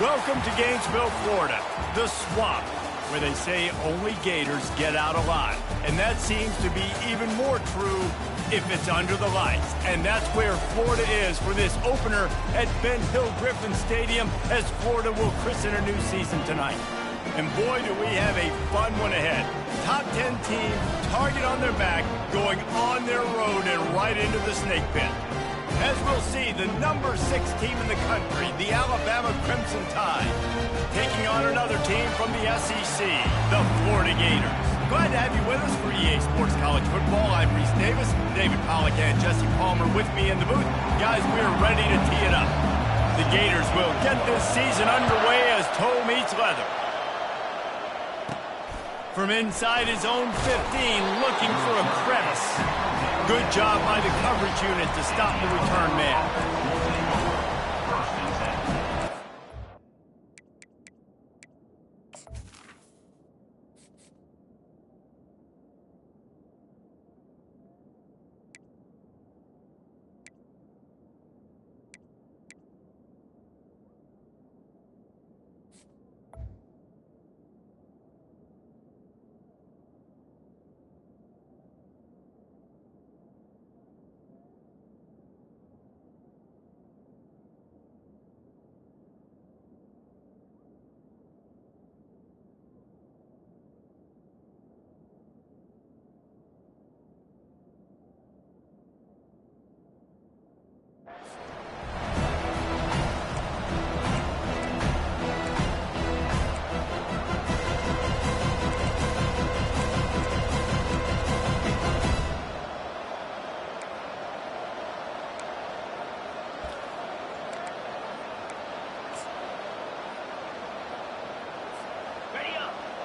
Welcome to Gainesville, Florida, the swamp, where they say only Gators get out alive. And that seems to be even more true if it's under the lights. And that's where Florida is for this opener at Ben Hill Griffin Stadium as Florida will christen a new season tonight. And boy, do we have a fun one ahead. Top 10 team, target on their back, going on their road and right into the snake pit. As we'll see, the number 6 team in the country, the Alabama Crimson Tide, taking on another team from the SEC, the Florida Gators. Glad to have you with us for EA Sports College Football. I'm Reese Davis, David Pollack and Jesse Palmer with me in the booth. Guys, we're ready to tee it up. The Gators will get this season underway as toe meets leather. From inside his own 15, looking for a crevice. Good job by the coverage unit to stop the return man.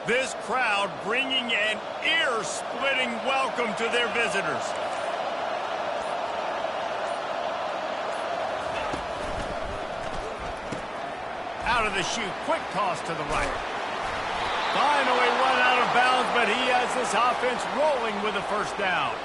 This crowd bringing an ear-splitting welcome to their visitors. Out of the chute, quick toss to the right. Finally run out of bounds, but he has this offense rolling with a first down.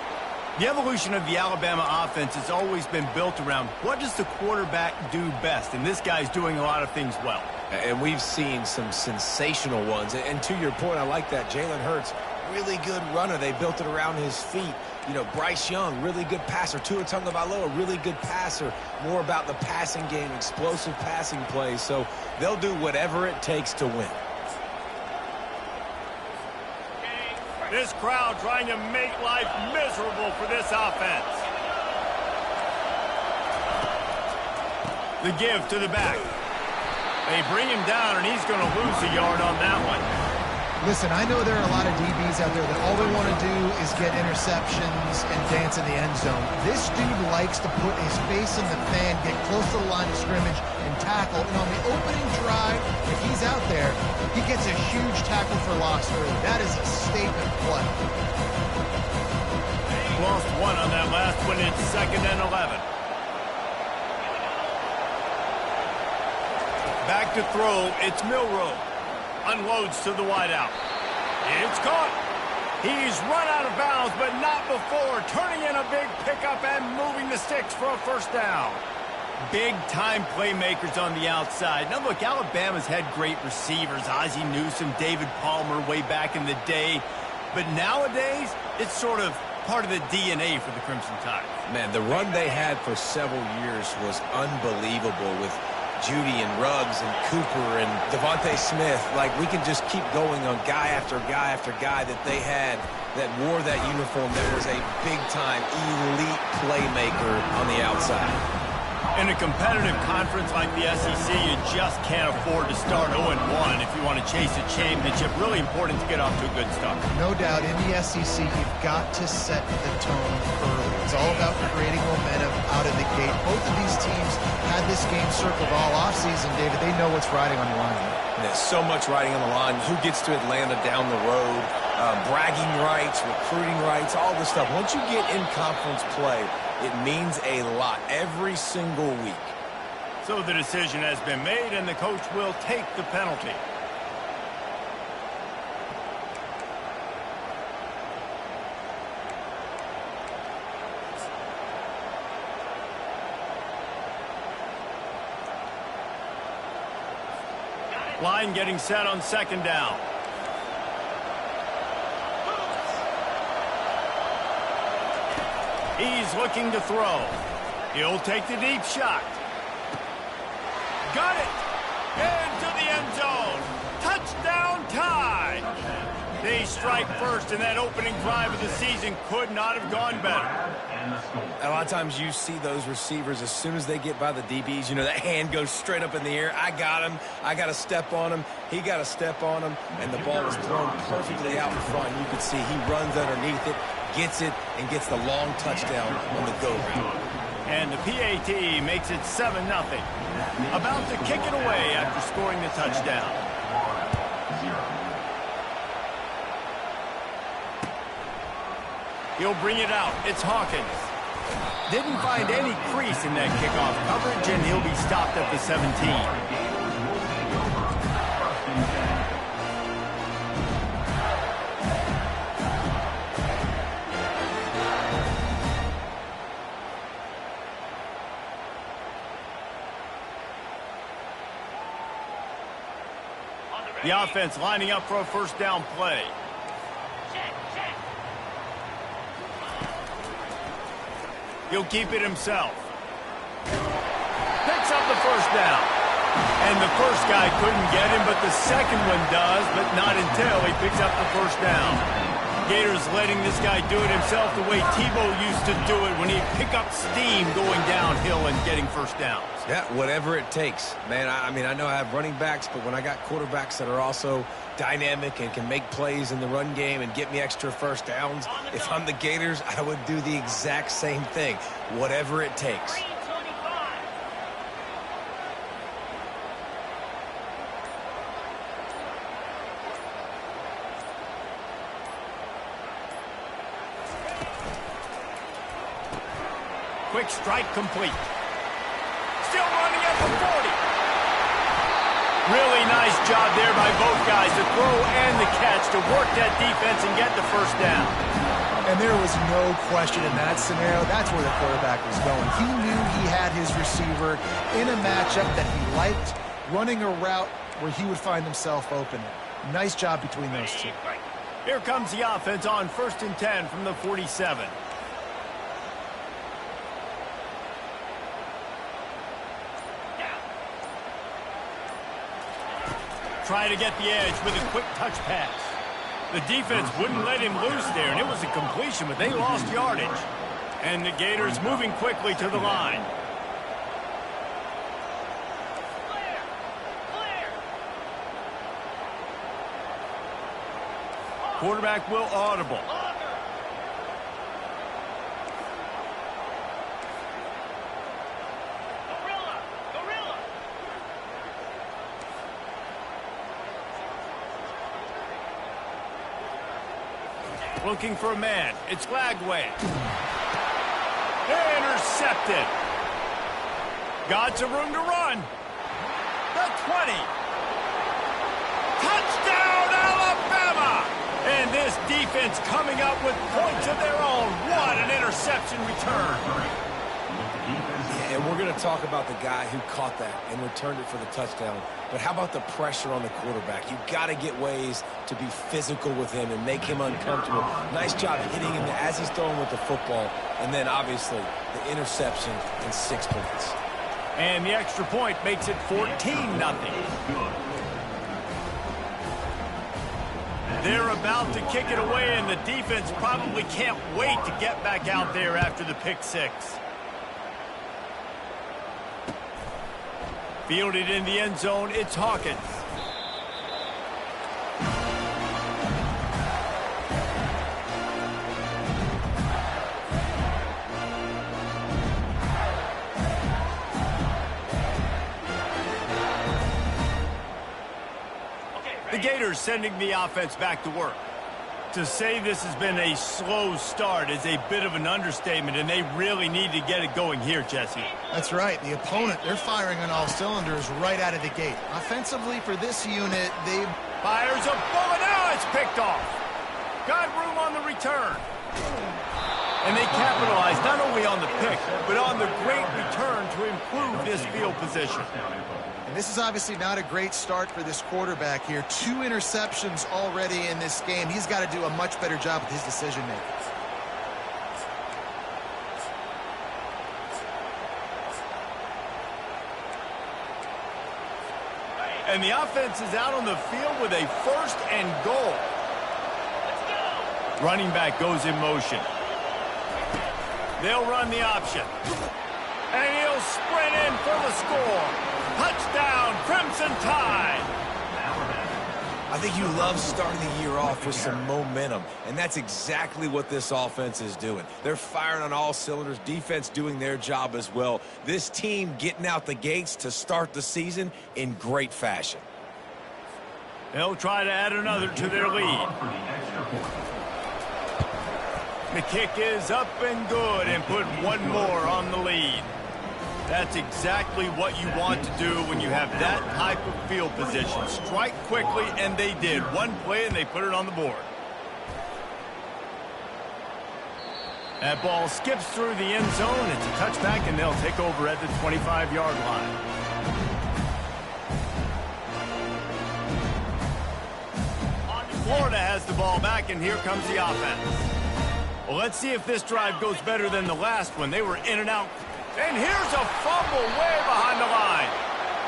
The evolution of the Alabama offense has always been built around what does the quarterback do best, and this guy's doing a lot of things well. And we've seen some sensational ones. And to your point, I like that. Jalen Hurts, really good runner. They built it around his feet. You know, Bryce Young, really good passer. Tua Tagovailoa, really good passer. More about the passing game, explosive passing plays. So they'll do whatever it takes to win. This crowd trying to make life miserable for this offense. The give to the back. They bring him down, and he's going to lose a yard on that one. Listen, I know there are a lot of DBs out there that all they want to do is get interceptions and dance in the end zone. This dude likes to put his face in the fan, get close to the line of scrimmage, and tackle. And on the opening drive, if he's out there, he gets a huge tackle for loss early. That is a statement play. Lost one on that last one. It's 2nd and 11. Back to throw, it's Milroe. Unloads to the wideout. It's caught. He's run out of bounds, but not before. Turning in a big pickup and moving the sticks for a first down. Big-time playmakers on the outside. Now, look, Alabama's had great receivers. Ozzie Newsome, David Palmer way back in the day. But nowadays, it's sort of part of the DNA for the Crimson Tide. Man, the run they had for several years was unbelievable with Judy and Ruggs and Cooper and Devontae Smith. Like, we can just keep going on guy after guy after guy that they had that wore that uniform that was a big-time elite playmaker on the outside. In a competitive conference like the SEC, you just can't afford to start 0-1 if you want to chase a championship. Really important to get off to a good start. No doubt, in the SEC, you've got to set the tone early. It's all about creating momentum out of the gate. Both of these teams had this game circled all offseason, David. They know what's riding on the line. There's so much riding on the line. Who gets to Atlanta down the road? Bragging rights, recruiting rights, all this stuff. Once you get in conference play, it means a lot every single week. So the decision has been made, and the coach will take the penalty. Line getting set on second down. He's looking to throw. He'll take the deep shot. Got it! Into the end zone. Touchdown tie! They strike first, and that opening drive of the season could not have gone better. A lot of times you see those receivers, as soon as they get by the DBs, you know, that hand goes straight up in the air. I got him. I got to step on him. He got to step on him. And the ball is thrown perfectly out in front. You can see he runs underneath it, gets it, and gets the long touchdown on the go route. And the PAT makes it 7-0. About to kick it away after scoring the touchdown. He'll bring it out. It's Hawkins. Didn't find any crease in that kickoff coverage, and he'll be stopped at the 17. The offense lining up for a first down play. He'll keep it himself. Picks up the first down. And the first guy couldn't get him, but the second one does, but not until he picks up the first down. Gators letting this guy do it himself the way Tebow used to do it when he'd pick up steam going downhill and getting first downs. Yeah, whatever it takes. Man, I mean, I know I have running backs, but when I got quarterbacks that are also dynamic and can make plays in the run game and get me extra first downs, if I'm the Gators, I would do the exact same thing. Whatever it takes. Quick strike complete. Still running at the 40. Really nice job there by both guys, the throw and the catch, to work that defense and get the first down. And there was no question in that scenario. That's where the quarterback was going. He knew he had his receiver in a matchup that he liked, running a route where he would find himself open. Nice job between those two. Here comes the offense on 1st and 10 from the 47. Try to get the edge with a quick touch pass. The defense wouldn't let him loose there, and it was a completion, but they lost yardage. And the Gators moving quickly to the line. Quarterback will audible. Looking for a man. It's Lagway. Intercepted. Got some room to run. The 20. Touchdown, Alabama! And this defense coming up with points of their own. What an interception return. And we're going to talk about the guy who caught that and returned it for the touchdown. But how about the pressure on the quarterback? You've got to get ways to be physical with him and make him uncomfortable. Nice job hitting him as he's throwing with the football. And then, obviously, the interception and 6 points. And the extra point makes it 14-0. They're about to kick it away, and the defense probably can't wait to get back out there after the pick six. Fielded in the end zone, it's Hawkins. The Gators sending the offense back to work. To say this has been a slow start is a bit of an understatement, and they really need to get it going here, Jesse. That's right. The opponent, they're firing on all cylinders right out of the gate. Offensively, for this unit, they fires a bullet. Now it's picked off. Got room on the return. And they capitalized not only on the pick, but on the great return to improve this field position. And this is obviously not a great start for this quarterback here. 2 interceptions already in this game. He's got to do a much better job with his decision-making. And the offense is out on the field with a 1st and goal. Running back goes in motion. They'll run the option. And he'll sprint in for the score. Touchdown, Crimson Tide. I think you love starting the year off with some momentum, and that's exactly what this offense is doing. They're firing on all cylinders, defense doing their job as well. This team getting out the gates to start the season in great fashion. They'll try to add another to their lead. The kick is up and good and put 1 more on the lead. That's exactly what you want to do when you have that type of field position. Strike quickly, and they did. 1 play, and they put it on the board. That ball skips through the end zone. It's a touchback, and they'll take over at the 25-yard line. Florida has the ball back, and here comes the offense. Well, let's see if this drive goes better than the last one. They were in and out. And here's a fumble way behind the line.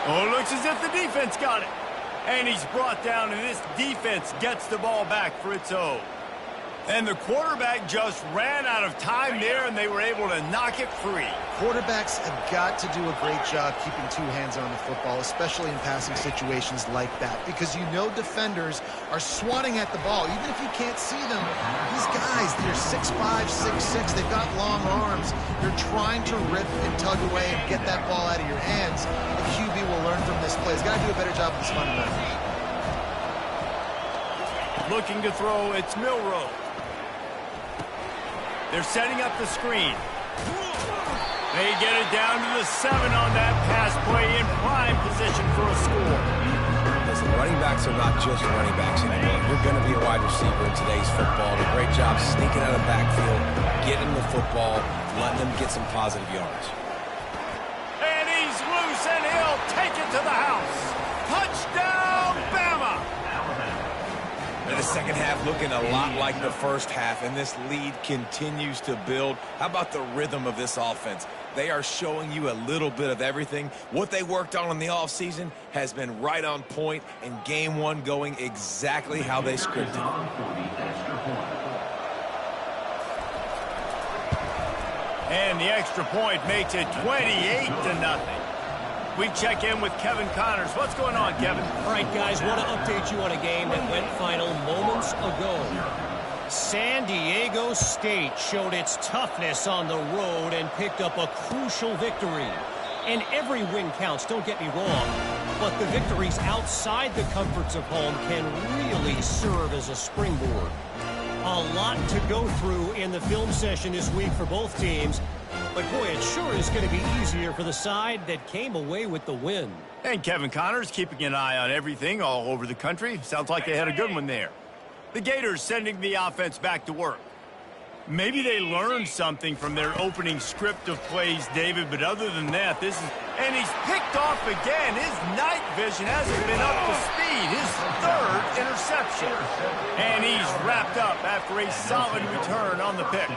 Oh, it looks as if the defense got it. And he's brought down, and this defense gets the ball back for its own. And the quarterback just ran out of time there, and they were able to knock it free. Quarterbacks have got to do a great job keeping 2 hands on the football, especially in passing situations like that, because you know defenders are swatting at the ball. Even if you can't see them, these guys, they're 6'5", 6'6", they've got long arms. They're trying to rip and tug away and get that ball out of your hands. The QB will learn from this play. He's got to do a better job with his fundamentals. Looking to throw, it's Milroe. They're setting up the screen. They get it down to the 7 on that pass play in prime position for a score. Listen, running backs are not just running backs anymore. You're going to be a wide receiver in today's football. A great job sneaking out of the backfield, getting the football, letting them get some positive yards. And he's loose, and he'll take it to the house. Touchdown, Bama! And the second half looking a lot like the first half, and this lead continues to build. How about the rhythm of this offense? They are showing you a little bit of everything. What they worked on in the offseason has been right on point, and game 1 going exactly how they scripted. And the extra point makes it 28-0. We check in with Kevin Connors. What's going on, Kevin? All right, guys, want to update you on a game that went final moments ago. San Diego State showed its toughness on the road and picked up a crucial victory. And every win counts, don't get me wrong, but the victories outside the comforts of home can really serve as a springboard. A lot to go through in the film session this week for both teams. But, boy, it sure is going to be easier for the side that came away with the win. And Kevin Connors keeping an eye on everything all over the country. Sounds like they had a good one there. The Gators sending the offense back to work. Maybe they learned something from their opening script of plays, David, but other than that, this is... And he's picked off again. His night vision hasn't been up to speed. His 3rd interception. And he's wrapped up after a solid return on the pick.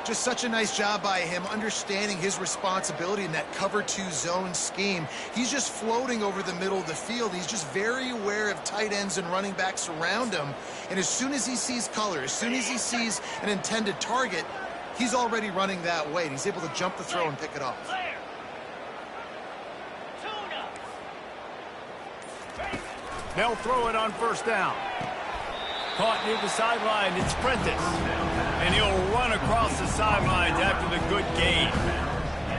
Just such a nice job by him, understanding his responsibility in that cover 2 zone scheme. He's just floating over the middle of the field. He's just very aware of tight ends and running backs around him. And as soon as he sees color, as soon as he sees an intended target, he's already running that way. And he's able to jump the throw and pick it off. They'll throw it on 1st down. Caught near the sideline, it's Prentice. And he'll run across the sidelines after the good gain.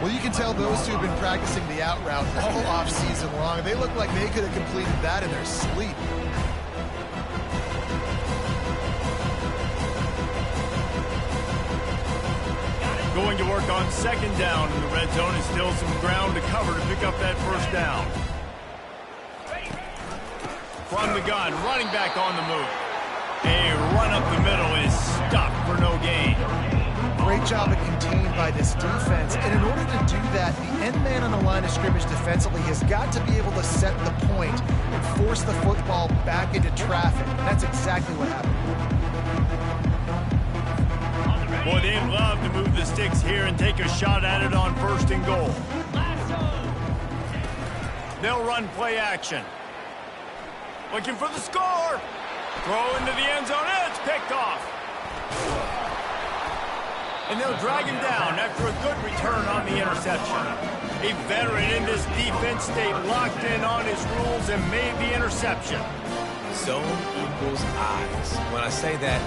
Well, you can tell those two have been practicing the out route all off-season long. They look like they could have completed that in their sleep. Going to work on 2nd down in the red zone, and still some ground to cover to pick up that 1st down. From the gun, running back on the move. A run up the middle is stopped for no gain. great job of contained by this defense, and in order to do that, the end man on the line of scrimmage defensively has got to be able to set the point and force the football back into traffic. And that's exactly what happened. Boy, they'd love to move the sticks here and take a shot at it on 1st and goal. They'll run play action. Looking for the score. Throw into the end zone. It's picked off. And they'll drag him down after a good return on the interception. A veteran in this defense stayed locked in on his rules and made the interception. Zone equals eyes. When I say that,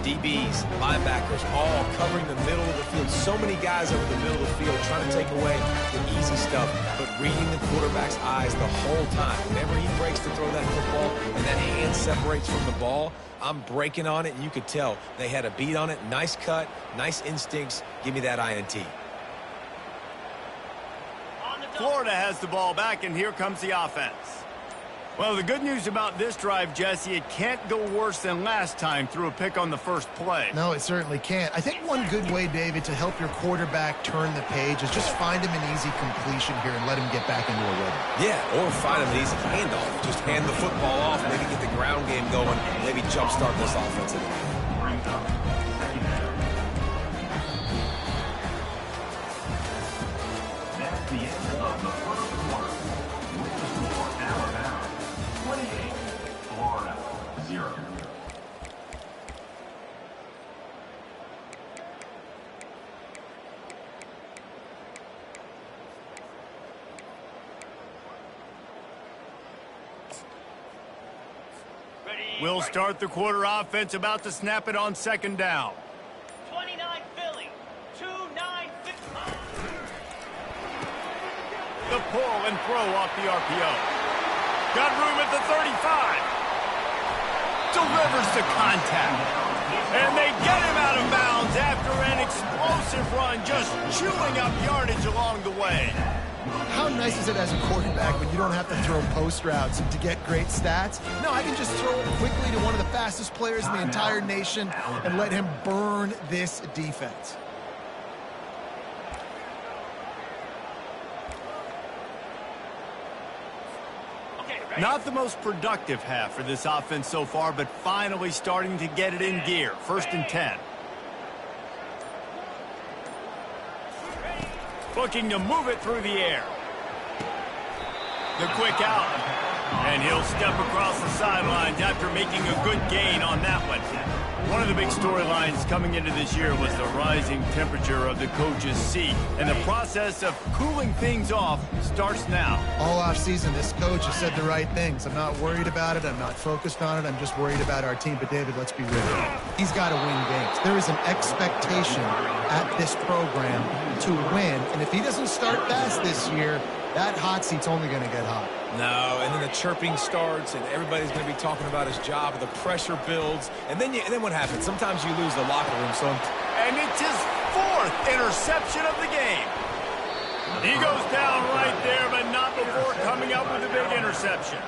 DBs, linebackers, all covering the middle of the field. So many guys over the middle of the field trying to take away the easy stuff, but reading the quarterback's eyes the whole time. Whenever he breaks to throw that football and that hand separates from the ball, I'm breaking on it, and you could tell they had a beat on it. Nice cut, nice instincts. Give me that INT. Florida has the ball back, and here comes the offense. Well, the good news about this drive, Jesse, it can't go worse than last time through a pick on the first play. No, it certainly can't. I think one good way, David, to help your quarterback turn the page is just find him an easy completion here and let him get back into a rhythm. Yeah, or find him an easy handoff. Just hand the football off, maybe get the ground game going, maybe jumpstart this offensive line. We'll start the quarter offense, about to snap it on 2nd down. 29 Philly, 2-9 The pull and throw off the RPO. Got room at the 35. Delivers the contact. And they get him out of bounds after an explosive run, just chewing up yardage along the way. How nice is it as a quarterback when you don't have to throw post routes to get great stats? No, I can just throw it quickly to one of the fastest players in the entire nation and let him burn this defense. Not the most productive half for this offense so far, but finally starting to get it in gear. 1st and 10. Looking to move it through the air. The quick out. And he'll step across the sidelines after making a good gain on that one. One of the big storylines coming into this year was the rising temperature of the coach's seat. And the process of cooling things off starts now. All offseason, this coach has said the right things. I'm not worried about it. I'm not focused on it. I'm just worried about our team. But, David, let's be real. He's got to win games. There is an expectation at this program to win. And if he doesn't start fast this year, that hot seat's only going to get hot. No, and then the chirping starts, and everybody's going to be talking about his job. The pressure builds, and then what happens? Sometimes you lose the locker room. And it's his 4th interception of the game. He goes down right there, but not before coming up with a big interception.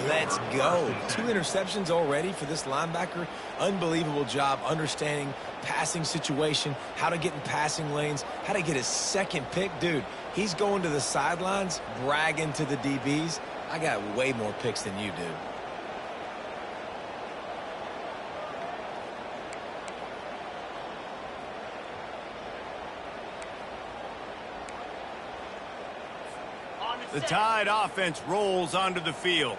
Let's go. 2 interceptions already for this linebacker. Unbelievable job understanding passing situation, how to get in passing lanes, how to get his 2nd pick. Dude, he's going to the sidelines, bragging to the DBs. I got way more picks than you do. The Tide offense rolls onto the field.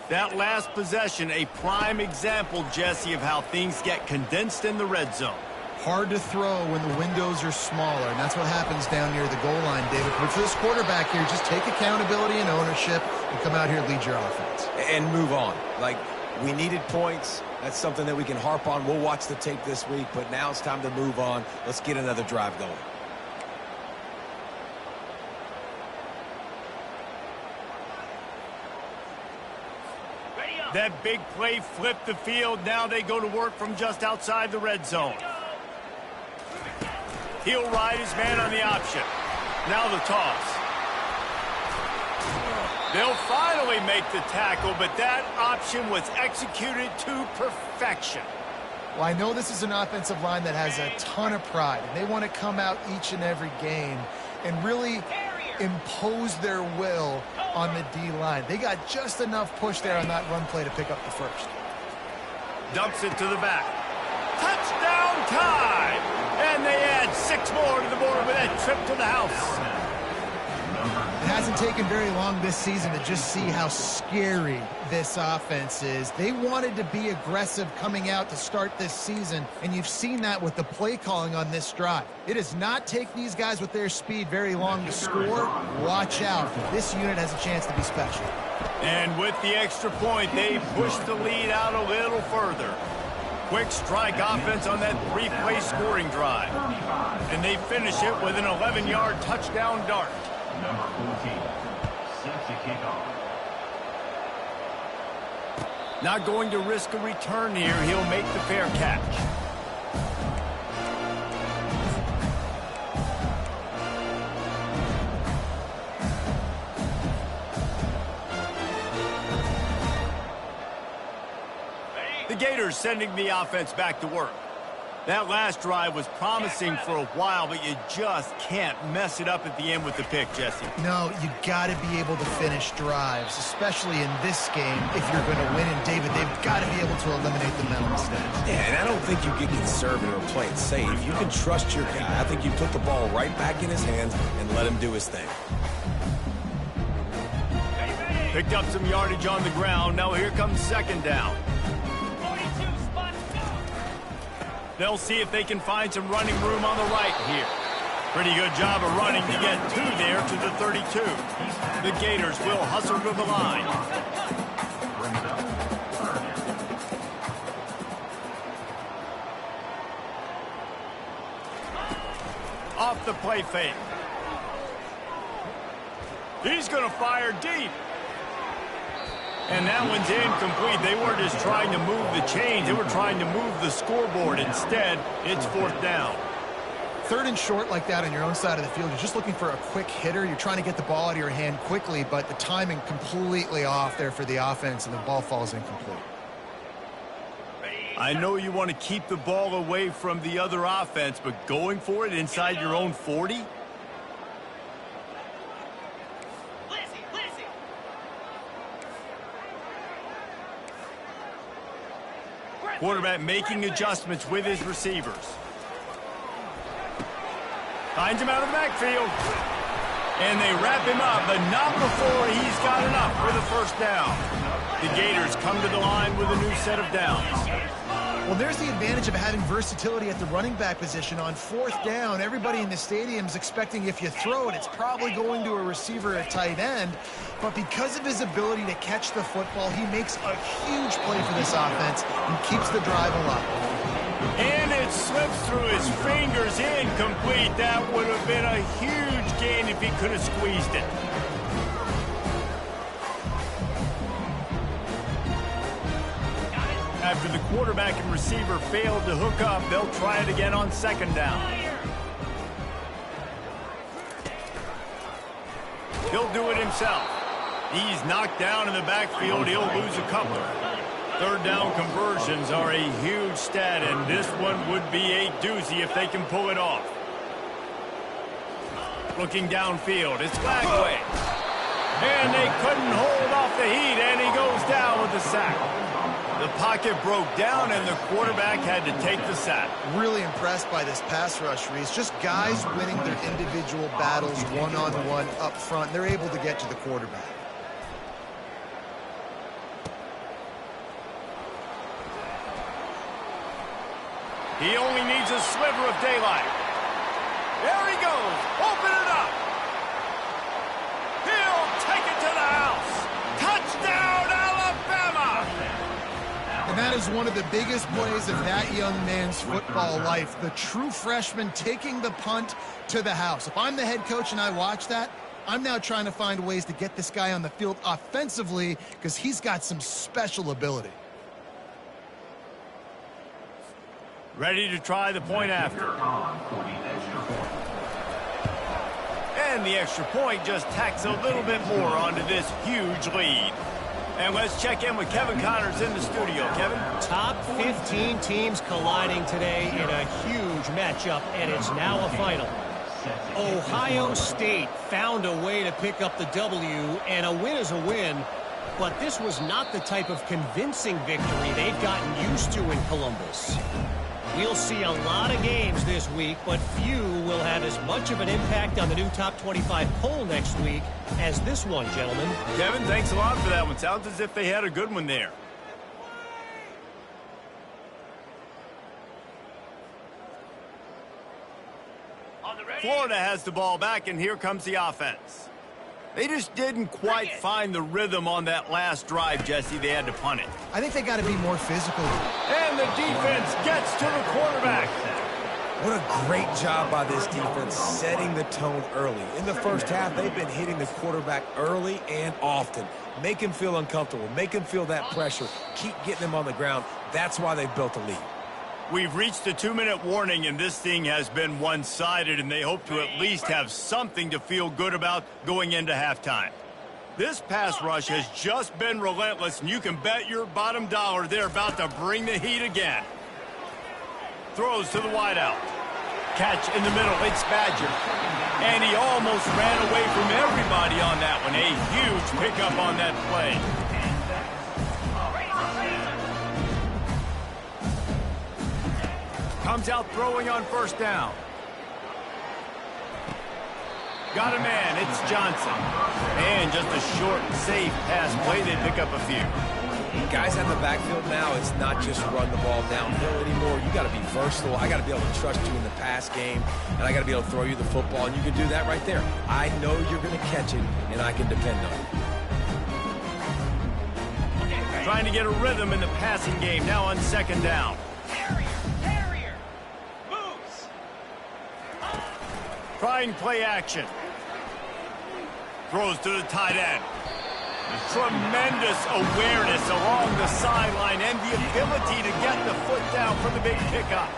That last possession, a prime example, Jesse, of how things get condensed in the red zone. Hard to throw when the windows are smaller, and that's what happens down near the goal line, David. But for this quarterback here, just take accountability and ownership and come out here and lead your offense. And move on. Like, we needed points. That's something that we can harp on. We'll watch the tape this week, but now it's time to move on. Let's get another drive going. That big play flipped the field. Now they go to work from just outside the red zone. He'll ride his man on the option. Now the toss. They'll finally make the tackle, but that option was executed to perfection. Well, I know this is an offensive line that has a ton of pride, and they want to come out each and every game and really impose their will on the D-line. They got just enough push there on that run play to pick up the first. Dumps it to the back. Touchdown time! And they add 6 more to the board with that trip to the house. It hasn't taken very long this season to just see how scary this offense is. They wanted to be aggressive coming out to start this season, and you've seen that with the play calling on this drive. It does not take these guys with their speed very long to score. Watch out. This unit has a chance to be special. And with the extra point, they push the lead out a little further. Quick strike offense on that 3-play scoring drive. And they finish it with an 11-yard touchdown dart. Number 14, set to kick off. Not going to risk a return here. He'll make the fair catch. The Gators sending the offense back to work. That last drive was promising for a while, but you just can't mess it up at the end with the pick, Jesse. No, you got to be able to finish drives, especially in this game. If you're going to win, and David, they've got to be able to eliminate the mental mistakes. Yeah, and I don't think you get conservative or play it safe. You can trust your guy. I think you put the ball right back in his hands and let him do his thing. Picked up some yardage on the ground. Now here comes second down. They'll see if they can find some running room on the right here. Pretty good job of running to get 2 there to the 32. The Gators will hustle to the line. Off the play fake. He's going to fire deep. And that one's incomplete. They weren't just trying to move the chains. They were trying to move the scoreboard. Instead, it's 4th down. 3rd and short like that on your own side of the field. You're just looking for a quick hitter. You're trying to get the ball out of your hand quickly, but the timing completely off there for the offense, and the ball falls incomplete. I know you want to keep the ball away from the other offense, but going for it inside your own 40? Quarterback making adjustments with his receivers. Finds him out of the backfield. And they wrap him up, but not before he's got enough for the first down. The Gators come to the line with a new set of downs. Well, there's the advantage of having versatility at the running back position. On 4th down, everybody in the stadium is expecting if you throw it, it's probably going to a receiver at tight end. But because of his ability to catch the football, he makes a huge play for this offense and keeps the drive alive. And it slips through his fingers, incomplete. That would have been a huge gain if he could have squeezed it. After the quarterback and receiver failed to hook up, they'll try it again on 2nd down. He'll do it himself. He's knocked down in the backfield. He'll lose a couple. 3rd down conversions are a huge stat, and this one would be a doozy if they can pull it off. Looking downfield, it's Lagway. And they couldn't hold off the heat, and he goes down with the sack. The pocket broke down, and the quarterback had to take the sack. Really impressed by this pass rush, Reese. Just guys winning their individual battles one-on-one up front. They're able to get to the quarterback. He only needs a sliver of daylight. There he goes. Open it up. He'll take it to the house. Touchdown, Alabama! And that is one of the biggest plays of that young man's football life. The true freshman taking the punt to the house. If I'm the head coach and I watch that, I'm now trying to find ways to get this guy on the field offensively because he's got some special ability. Ready to try the point after. And the extra point just tacks a little bit more onto this huge lead. And let's check in with Kevin Connors in the studio. Kevin? Top 15 teams colliding today in a huge matchup, and it's now a final. Ohio State found a way to pick up the W, and a win is a win, but this was not the type of convincing victory they've gotten used to in Columbus. We'll see a lot of games this week, but few will have as much of an impact on the new top 25 poll next week as this one, gentlemen. Kevin, thanks a lot for that one. Sounds as if they had a good one there. Florida has the ball back, and here comes the offense. They just didn't quite find the rhythm on that last drive, Jesse. They had to punt it. I think they got to be more physical. And the defense gets to the quarterback. What a great job by this defense setting the tone early. In the first half, they've been hitting the quarterback early and often. Make him feel uncomfortable. Make him feel that pressure. Keep getting him on the ground. That's why they've built a lead. We've reached the 2-minute warning, and this thing has been one-sided, and they hope to at least have something to feel good about going into halftime. This pass rush has just been relentless, and you can bet your bottom dollar they're about to bring the heat again. Throws to the wideout. Catch in the middle. It's Badger. And he almost ran away from everybody on that one. A huge pickup on that play. Comes out throwing on first down. Got a man. It's Johnson. And just a short and safe pass play. They pick up a few. Guys in the backfield now, it's not just run the ball downhill anymore. You got to be versatile. I got to be able to trust you in the pass game, and I got to be able to throw you the football, and you can do that right there. I know you're going to catch it, and I can depend on it. Trying to get a rhythm in the passing game now on second down. Trying play action. Throws to the tight end. Tremendous awareness along the sideline and the ability to get the foot down for the big pickup.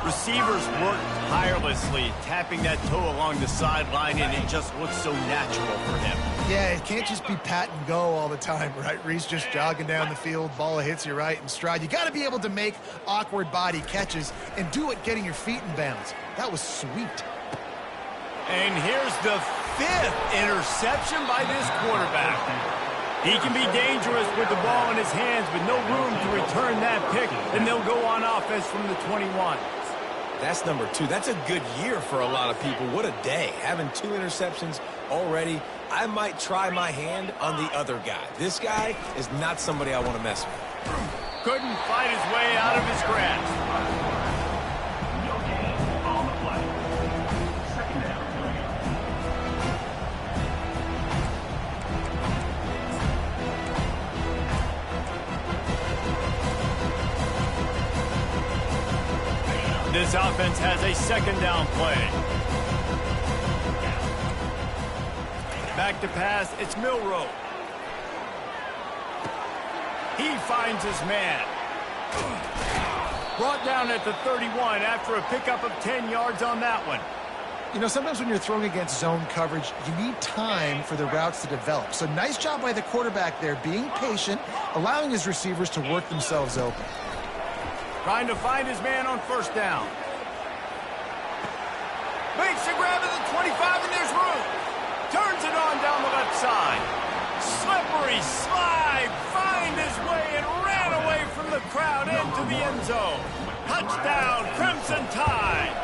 Receivers work tirelessly, tapping that toe along the sideline, and it just looks so natural for him. Yeah, it can't just be pat and go all the time, right? Reese just jogging down the field, ball hits you right in stride. You got to be able to make awkward body catches and do it getting your feet in bounds. That was sweet. And here's the 5th interception by this quarterback. He can be dangerous with the ball in his hands, but no room to return that pick, and they'll go on offense from the 21. That's number 2. That's a good year for a lot of people. What a day. Having 2 interceptions already. I might try my hand on the other guy. This guy is not somebody I want to mess with. Couldn't fight his way out of his grasp. This offense has a second down play. Back to pass, it's Milroe. He finds his man. Brought down at the 31 after a pickup of 10 yards on that one. You know, sometimes when you're throwing against zone coverage, you need time for the routes to develop. So nice job by the quarterback there, being patient, allowing his receivers to work themselves open. Trying to find his man on first down. Makes a grab at the 25, and there's room. Turns it on down the left side. Slippery slide. Find his way and ran away from the crowd into the end zone. Touchdown, Crimson Tide.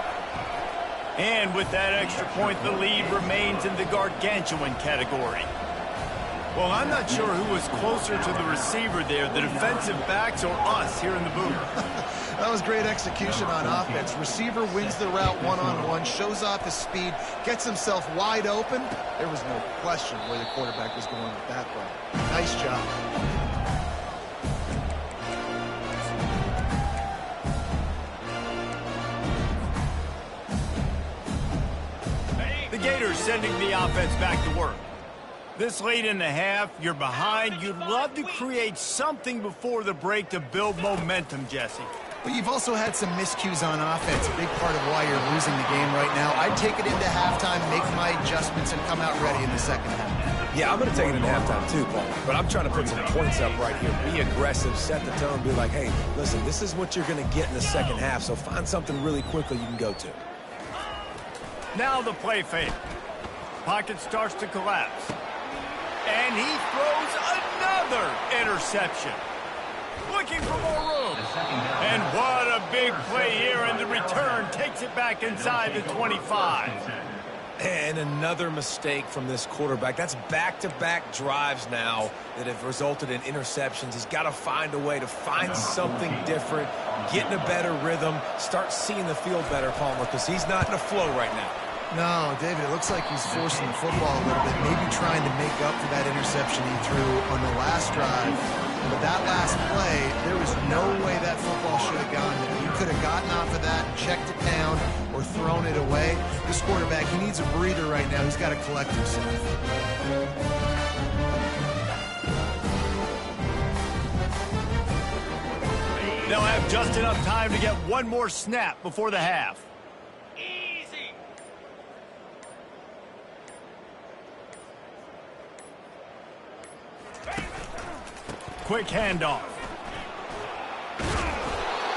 And with that extra point, the lead remains in the gargantuan category. Well, I'm not sure who was closer to the receiver there, the defensive backs or us here in the booth. That was great execution on offense. Receiver wins the route one-on-one, shows off his speed, gets himself wide open. There was no question where the quarterback was going with that play. Nice job. The Gators sending the offense back to work. This late in the half, you're behind. You'd love to create something before the break to build momentum, Jesse. But you've also had some miscues on offense, a big part of why you're losing the game right now. I'd take it into halftime, make my adjustments, and come out ready in the second half. Yeah, I'm going to take it into halftime too, Paul. But I'm trying to put some points up right here. Be aggressive, set the tone, be like, hey, listen, this is what you're going to get in the second half, so find something really quickly you can go to. Now the play fake. Pocket starts to collapse. And he throws another interception. Looking for more room. And what a big play here, and the return takes it back inside the 25. And another mistake from this quarterback. That's back-to-back drives now that have resulted in interceptions. He's got to find a way to find something different, get in a better rhythm, start seeing the field better, Palmer, because he's not in a flow right now. No, David, it looks like he's forcing the football a little bit, maybe trying to make up for that interception he threw on the last drive. But that last play, there was no way that football should have gone there. He could have gotten off of that, checked it down, or thrown it away. This quarterback, he needs a breather right now. He's got to collect himself. They'll have just enough time to get one more snap before the half. Quick handoff.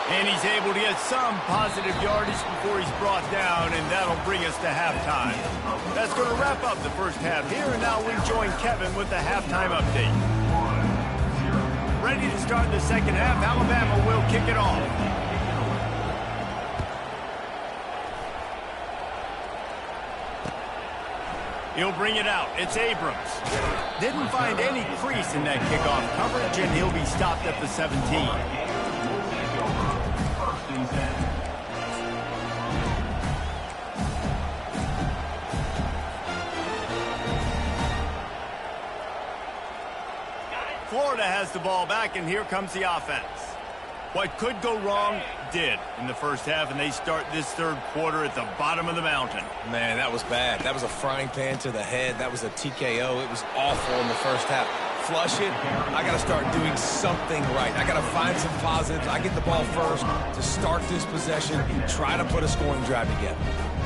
And he's able to get some positive yardage before he's brought down, and that'll bring us to halftime. That's going to wrap up the first half here, and now we join Kevin with the halftime update. Ready to start the second half. Alabama will kick it off. He'll bring it out. It's Abrams. Didn't find any crease in that kickoff coverage, and he'll be stopped at the 17. Florida has the ball back, and here comes the offense. What could go wrong did in the first half, and they start this third quarter at the bottom of the mountain. Man, that was bad. That was a frying pan to the head. That was a TKO. It was awful in the first half. Flush it. I got to start doing something right. I got to find some positives. I get the ball first to start this possession, try to put a scoring drive together.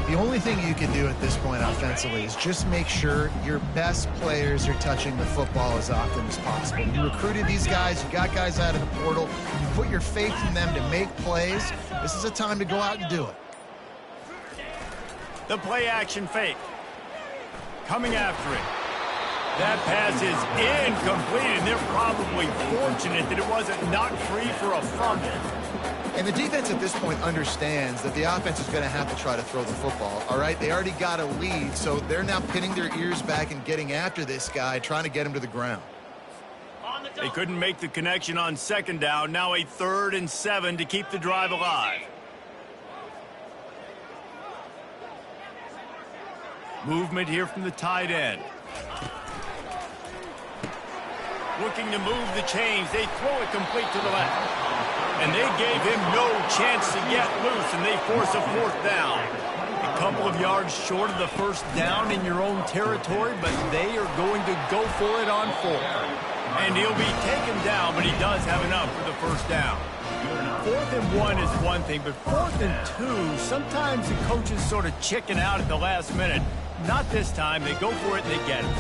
The only thing you can do at this point offensively is just make sure your best players are touching the football as often as possible. You recruited these guys, you got guys out of the portal, you put your faith in them to make plays. This is a time to go out and do it. The play action fake. Coming after it. That pass is incomplete, and they're probably fortunate that it wasn't knocked free for a fumble. And the defense at this point understands that the offense is going to have to try to throw the football, all right? They already got a lead, so they're now pinning their ears back and getting after this guy, trying to get him to the ground. They couldn't make the connection on second down. Now a 3rd and 7 to keep the drive alive. Movement here from the tight end. Looking to move the chains. They throw it complete to the left. And they gave him no chance to get loose, and they force a 4th down. A couple of yards short of the first down in your own territory, but they are going to go for it on 4th. And he'll be taken down, but he does have enough for the first down. 4th and 1 is one thing, but 4th and 2, sometimes the coaches sort of chicken out at the last minute. Not this time. They go for it and they get it.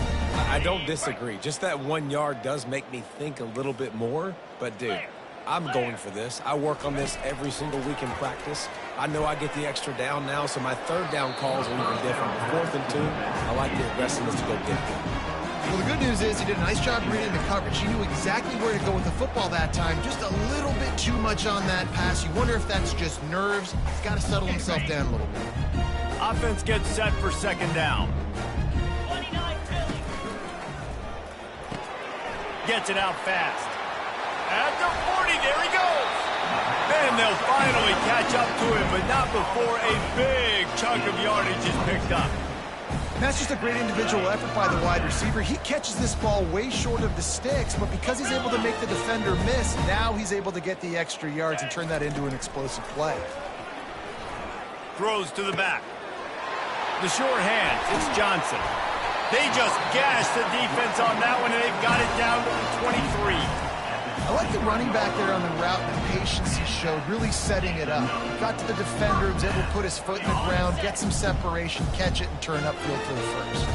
I don't disagree. Just that 1 yard does make me think a little bit more, but dude, I'm going for this. I work on this every single week in practice. I know I get the extra down now, so my 3rd down calls are even different. But 4th and 2, I like the aggressiveness to go get it. Well, the good news is he did a nice job reading the coverage. He knew exactly where to go with the football that time. Just a little bit too much on that pass. You wonder if that's just nerves. He's got to settle himself down a little bit. Offense gets set for second down. Gets it out fast. At the 40, there he goes. Then they'll finally catch up to him, but not before a big chunk of yardage is picked up. And that's just a great individual effort by the wide receiver. He catches this ball way short of the sticks, but because he's able to make the defender miss, now he's able to get the extra yards and turn that into an explosive play. Throws to the back. The sure hands, it's Johnson. They just gashed the defense on that one, and they've got it down to the 23. I like the running back there on the route and the patience he showed, really setting it up. He got to the defender, was able to put his foot in the ground, get some separation, catch it, and turn upfield for the first.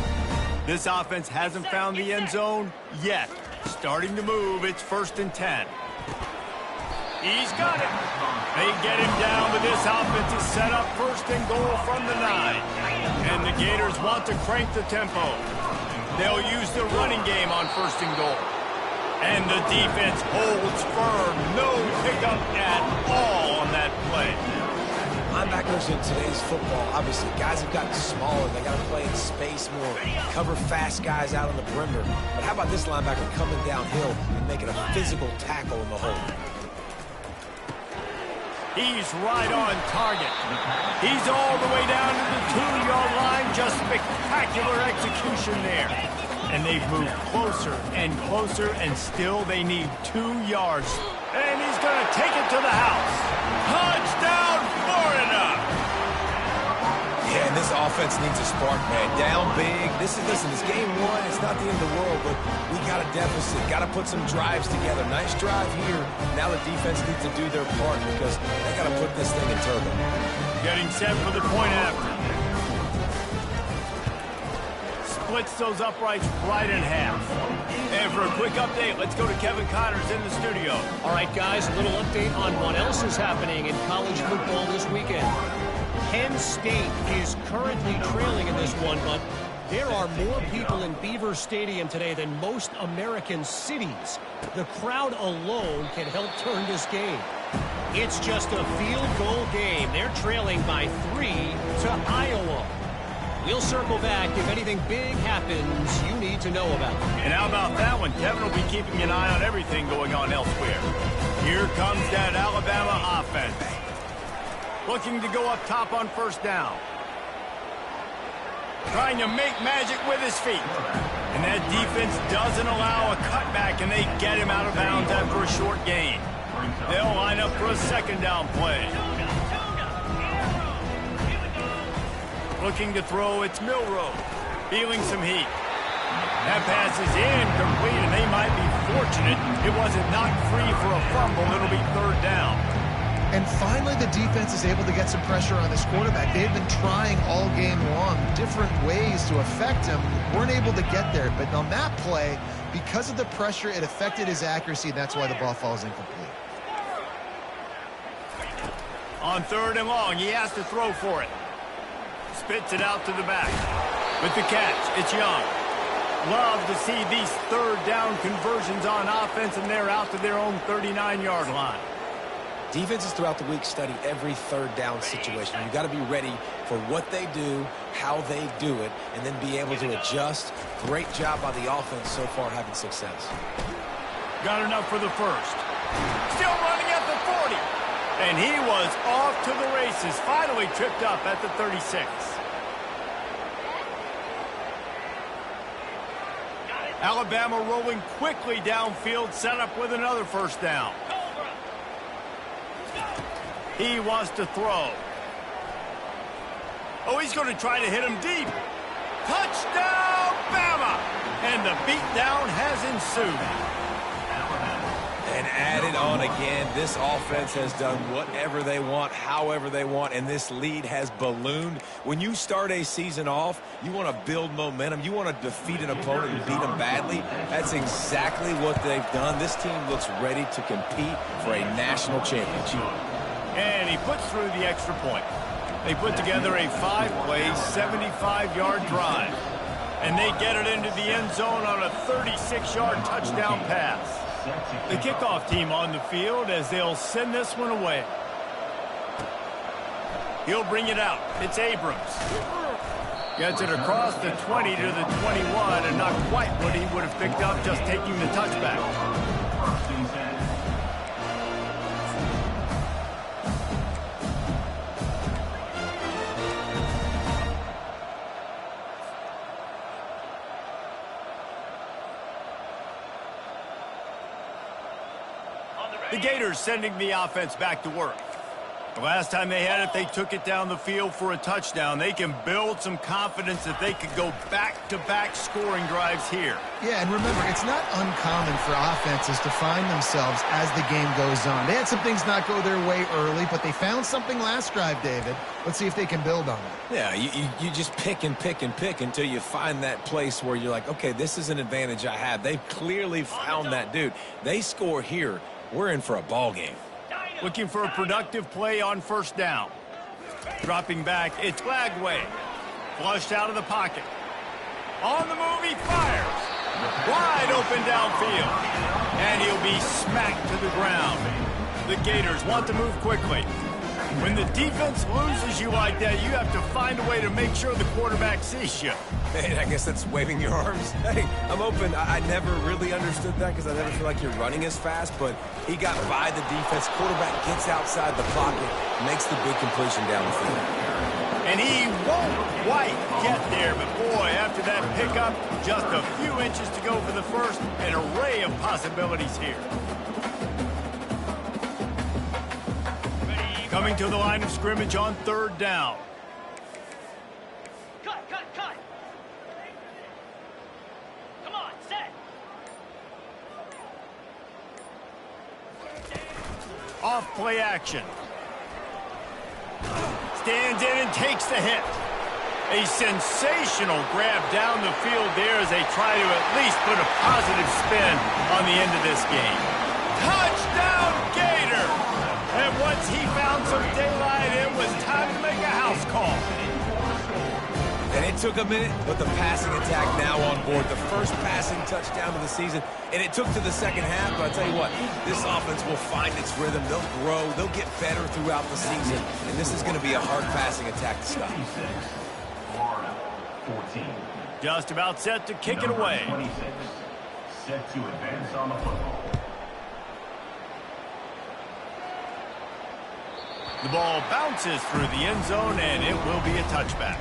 This offense hasn't found the end zone yet. Starting to move, it's 1st and 10. He's got it. They get him down, but this offense is set up 1st and goal from the 9. And the Gators want to crank the tempo. They'll use the running game on 1st and goal. And the defense holds firm. No pickup at all on that play. Linebackers in today's football, obviously, guys have gotten smaller. They got to play in space more, cover fast guys out on the perimeter. But how about this linebacker coming downhill and making a physical tackle in the hole? He's right on target. He's all the way down to the 2-yard line. Just spectacular execution there. And they've moved closer and closer, and still they need 2 yards. And he's going to take it to the house. Touchdown, Florida! Yeah, and this offense needs a spark, man. Down big. Listen, it's game 1. It's not the end of the world, but we got a deficit. Got to put some drives together. Nice drive here. Now the defense needs to do their part because they got to put this thing in turbo. Getting set for the point after. Splits those uprights right in half. And for a quick update, let's go to Kevin Connors in the studio. All right, guys, a little update on what else is happening in college football this weekend. Penn State is currently trailing in this one, but there are more people in Beaver Stadium today than most American cities. The crowd alone can help turn this game. It's just a field goal game. They're trailing by 3 to Iowa. We'll circle back if anything big happens you need to know about. And how about that one? Kevin will be keeping an eye on everything going on elsewhere. Here comes that Alabama offense. Looking to go up top on 1st down. Trying to make magic with his feet. And that defense doesn't allow a cutback, and they get him out of bounds after a short gain. They'll line up for a 2nd down play. Looking to throw, it's Milroe. Feeling some heat. That pass is incomplete, and they might be fortunate it wasn't knocked free for a fumble. It'll be 3rd down. And finally, the defense is able to get some pressure on this quarterback. They've been trying all game long different ways to affect him. Weren't able to get there. But on that play, because of the pressure, it affected his accuracy, and that's why the ball falls incomplete. On 3rd and long, he has to throw for it. Spits it out to the back. With the catch, it's Young. Love to see these 3rd down conversions on offense, and they're out to their own 39-yard line. Defenses throughout the week study every 3rd down situation. You got to be ready for what they do, how they do it, and then be able to adjust. Great job by the offense so far having success. Got enough for the 1st. Still running at the 40. And he was off to the races. Finally tripped up at the 36. Alabama rolling quickly downfield, set up with another 1st down. He wants to throw. Oh, he's going to try to hit him deep. Touchdown, Bama! And the beatdown has ensued. And added on again, this offense has done whatever they want, however they want, and this lead has ballooned. When you start a season off, you want to build momentum. You want to defeat an opponent and beat them badly. That's exactly what they've done. This team looks ready to compete for a national championship. And he puts through the extra point. They put together a 5-play, 75-yard drive. And they get it into the end zone on a 36-yard touchdown pass. The kickoff team on the field as they'll send this one away. He'll bring it out. It's Abrams. Gets it across the 20 to the 21, and not quite what he would have picked up just taking the touchback. The Gators sending the offense back to work. The last time they had it, they took it down the field for a touchdown. They can build some confidence that they could go back-to-back scoring drives here. Yeah, and remember, it's not uncommon for offenses to find themselves as the game goes on. They had some things not go their way early, but they found something last drive, David. Let's see if they can build on it. Yeah, you just pick and pick and pick until you find that place where you're like, okay, this is an advantage I have. They've clearly found that dude. They score here, we're in for a ball game. Looking for a productive play on first down. Dropping back, it's Lagway. Flushed out of the pocket. On the move, he fires. Wide open downfield. And he'll be smacked to the ground. The Gators want to move quickly. When the defense loses you like that, you have to find a way to make sure the quarterback sees you. Hey, I guess that's waving your arms. Hey, I'm open. I never really understood that because I never feel like you're running as fast, but he got by the defense. Quarterback gets outside the pocket, makes the big completion down the field. And he won't quite get there, but boy, after that pickup, just a few inches to go for the first, an array of possibilities here. Coming to the line of scrimmage on third down. Cut. Come on, set. Off play action. Stands in and takes the hit. A sensational grab down the field there as they try to at least put a positive spin on the end of this game. Touchdown, Gator! And once he found some daylight, it was time to make a house call. And it took a minute, but the passing attack now on board. The first passing touchdown of the season, and it took to the second half, but I'll tell you what, this offense will find its rhythm. They'll grow. They'll get better throughout the season, and this is going to be a hard passing attack to stop. Florida, 14. Just about set to kick it away. 26. Set to advance on the football. The ball bounces through the end zone, and it will be a touchback.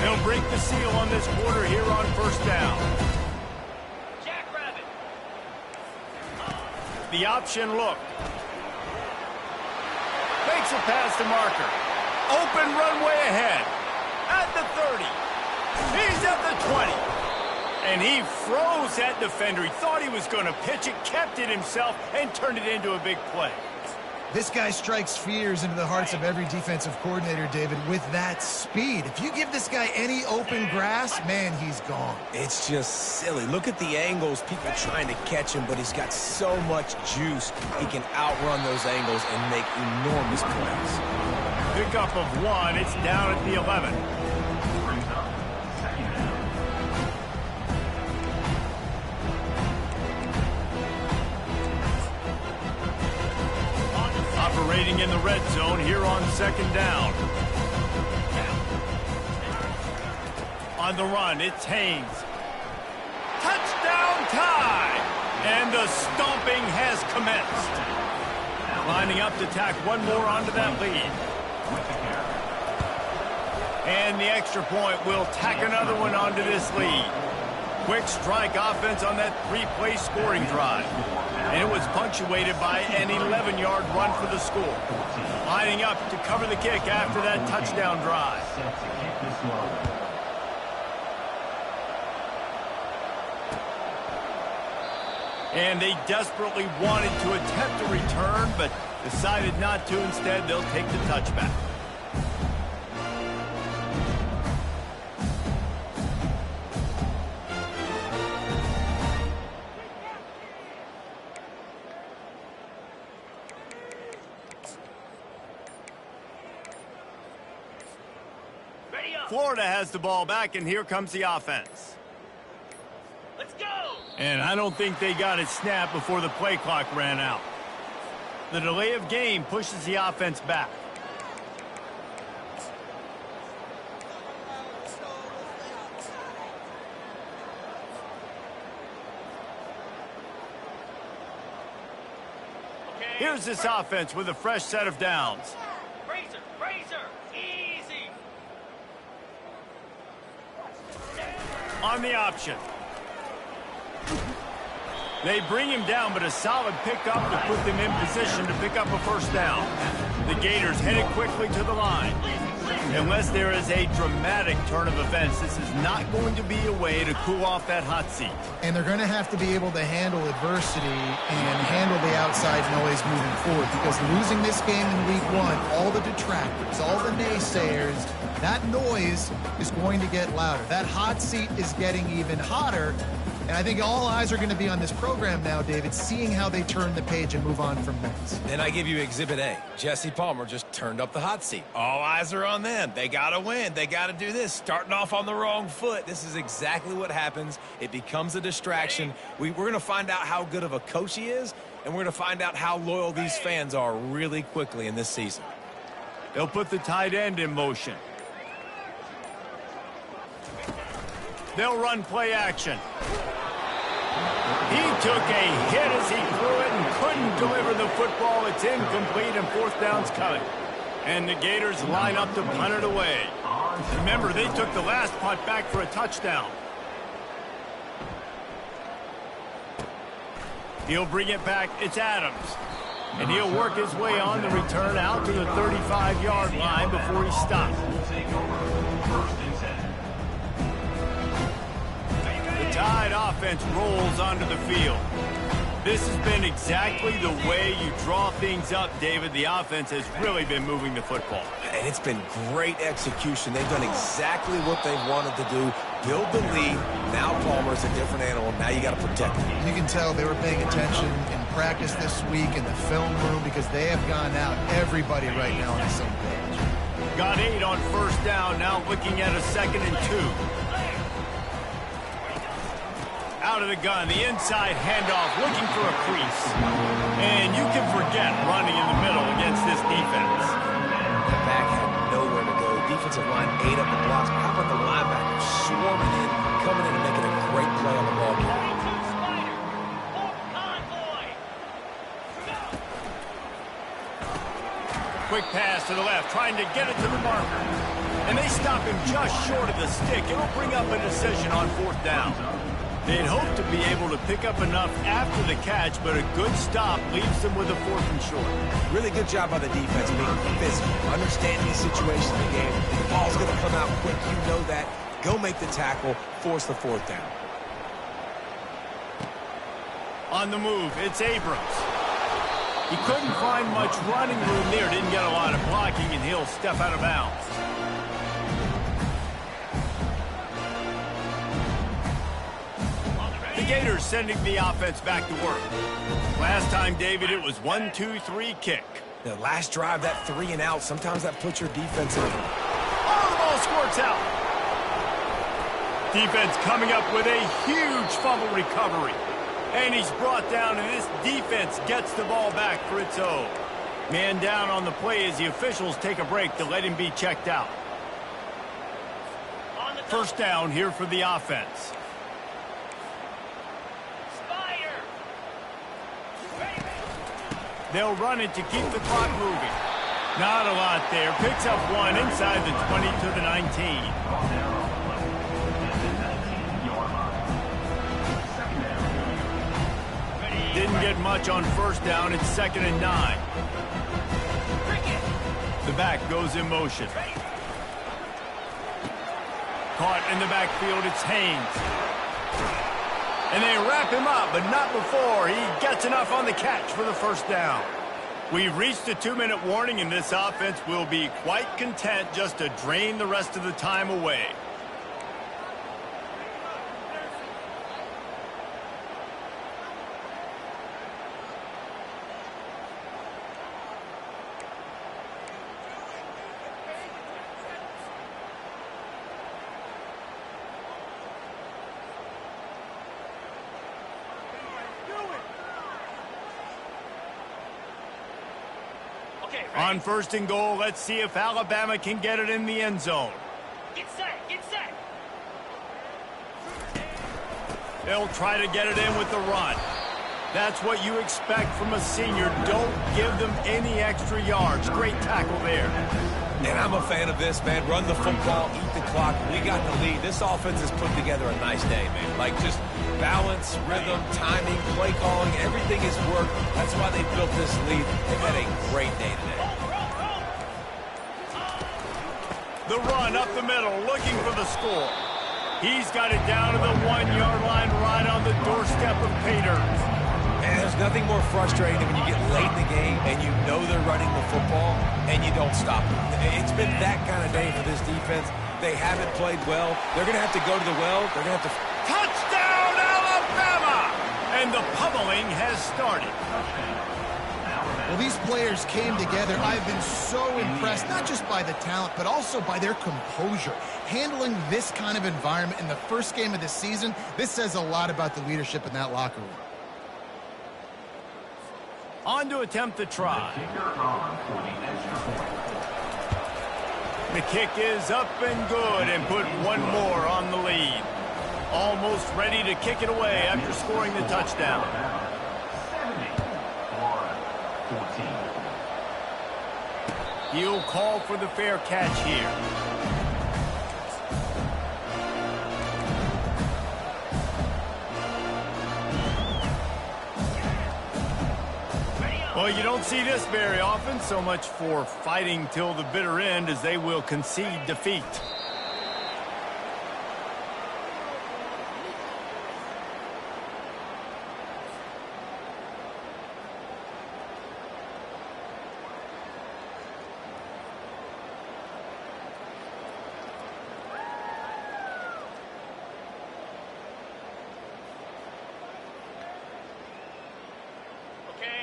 They'll break the seal on this quarter here on first down. Jackrabbit. The option look. Makes a pass to Marker. Open runway ahead. At the 30. He's at the 20. And he froze that defender. He thought he was going to pitch it, kept it himself, and turned it into a big play. This guy strikes fears into the hearts of every defensive coordinator, David, with that speed. If you give this guy any open grass, man, he's gone. It's just silly. Look at the angles, people trying to catch him, but he's got so much juice. He can outrun those angles and make enormous plays. Pickup of one. It's down at the 11. Brings up second down. Operating in the red zone here on second down. On the run, it's Haynes. Touchdown time! And the stomping has commenced. Lining up to tack one more onto that lead. And the extra point will tack another one onto this lead. Quick strike offense on that three-play scoring drive. And it was punctuated by an 11-yard run for the score. Lining up to cover the kick after that touchdown drive. Set to kick this one. And they desperately wanted to attempt a return, but decided not to. Instead, they'll take the touchback. Florida has the ball back, and here comes the offense. Let's go! And I don't think they got it snapped before the play clock ran out. The delay of game pushes the offense back. Here's this offense with a fresh set of downs. Razor! Easy! on the option. They bring him down, but a solid pickup to put them in position to pick up a first down. The Gators headed quickly to the line. Unless there is a dramatic turn of events, this is not going to be a way to cool off that hot seat. And they're going to have to be able to handle adversity and handle the outside noise moving forward, because losing this game in week 1, all the detractors, all the naysayers, that noise is going to get louder. That hot seat is getting even hotter. And I think all eyes are going to be on this program now, David, seeing how they turn the page and move on from Memphis. And I give you Exhibit A. Jesse Palmer just turned up the hot seat. All eyes are on them. They got to win. They got to do this. Starting off on the wrong foot. This is exactly what happens. It becomes a distraction. We're going to find out how good of a coach he is, and we're going to find out how loyal these fans are really quickly in this season. They'll put the tight end in motion. They'll run play action. He took a hit as he threw it and couldn't deliver the football. It's incomplete and fourth down's coming. And the Gators line up to punt it away. Remember, they took the last punt back for a touchdown. He'll bring it back. It's Adams. And he'll work his way on the return out to the 35-yard line before he stops. Tide offense rolls onto the field. This has been exactly the way you draw things up, David. The offense has really been moving the football. And it's been great execution. They've done exactly what they've wanted to do. Build the lead. Now Palmer's a different animal. Now you got to protect him. You can tell they were paying attention in practice this week in the film room, because they have gone out, everybody right now on the same page. Got 8 on first down. Now looking at a 2nd and 2. Out of the gun, the inside handoff, looking for a crease. And you can forget running in the middle against this defense. The back had nowhere to go. Defensive line ate up the blocks. How about the linebackers swarming in, coming in and making a great play on the ball game? Quick pass to the left, trying to get it to the marker. And they stop him just short of the stick. It'll bring up a decision on fourth down. They'd hope to be able to pick up enough after the catch, but a good stop leaves them with a 4th and short. Really good job by the defense being physical, understanding the situation in the game. The ball's going to come out quick. You know that. Go make the tackle, force the 4th down. On the move, it's Abrams. He couldn't find much running room there, didn't get a lot of blocking, and he'll step out of bounds. The Gators sending the offense back to work. Last time, David, it was 1-2-3 kick. The last drive, that 3 and out, sometimes that puts your defense in. Oh, the ball squirts out. Defense coming up with a huge fumble recovery. And he's brought down, and this defense gets the ball back for its own. Man down on the play as the officials take a break to let him be checked out. First down here for the offense. They'll run it to keep the clock moving. Not a lot there. Picks up 1 inside the 20 to the 19. Didn't get much on first down. It's 2nd and 9. The back goes in motion. Caught in the backfield. It's Haynes. And they wrap him up, but not before he gets enough on the catch for the first down. We've reached a 2-minute warning, and this offense will be quite content just to drain the rest of the time away. On 1st and goal, let's see if Alabama can get it in the end zone. Get set, get set. They'll try to get it in with the run. That's what you expect from a senior. Don't give them any extra yards. Great tackle there. And I'm a fan of this, man. Run the football, eat the clock. We got the lead. This offense has put together a nice day, man. Like, just balance, rhythm, timing, play calling, everything has worked. That's why they built this lead. They've had a great day today. The run up the middle, looking for the score. He's got it down to the 1-yard line right on the doorstep of Peters. And there's nothing more frustrating than when you get late in the game and you know they're running the football and you don't stop them. It's been that kind of day for this defense. They haven't played well. They're going to have to go to the well. They're going to have to... Touchdown, Alabama! And the pummeling has started. Well, these players came together. I've been so impressed, not just by the talent, but also by their composure. Handling this kind of environment in the first game of the season, this says a lot about the leadership in that locker room. On to attempt the try. The kick is up and good and put one more on the lead. Almost ready to kick it away after scoring the touchdown. He'll call for the fair catch here. Well, you don't see this very often. So much for fighting till the bitter end, as they will concede defeat.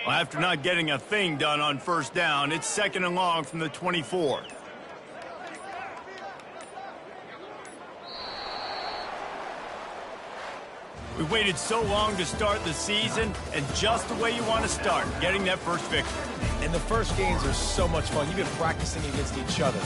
Well, after not getting a thing done on first down, it's 2nd and long from the 24. We waited so long to start the season, and just the way you want to start, getting that first victory. And the first games are so much fun. You've been practicing against each other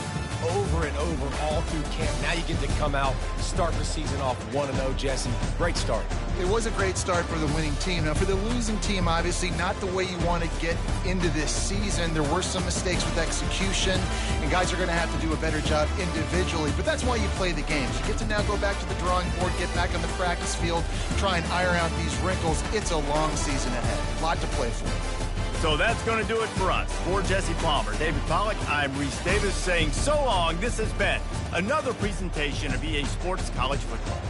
over and over all through camp. Now you get to come out, start the season off 1-0, Jesse. Great start. It was a great start for the winning team. Now, for the losing team, obviously not the way you want to get into this season. There were some mistakes with execution, and guys are going to have to do a better job individually. But that's why you play the games. You get to now go back to the drawing board, get back on the practice field, try and iron out these wrinkles. It's a long season ahead. A lot to play for. So that's going to do it for us. For Jesse Palmer, David Pollack, I'm Reese Davis saying so long. This has been another presentation of EA Sports College Football.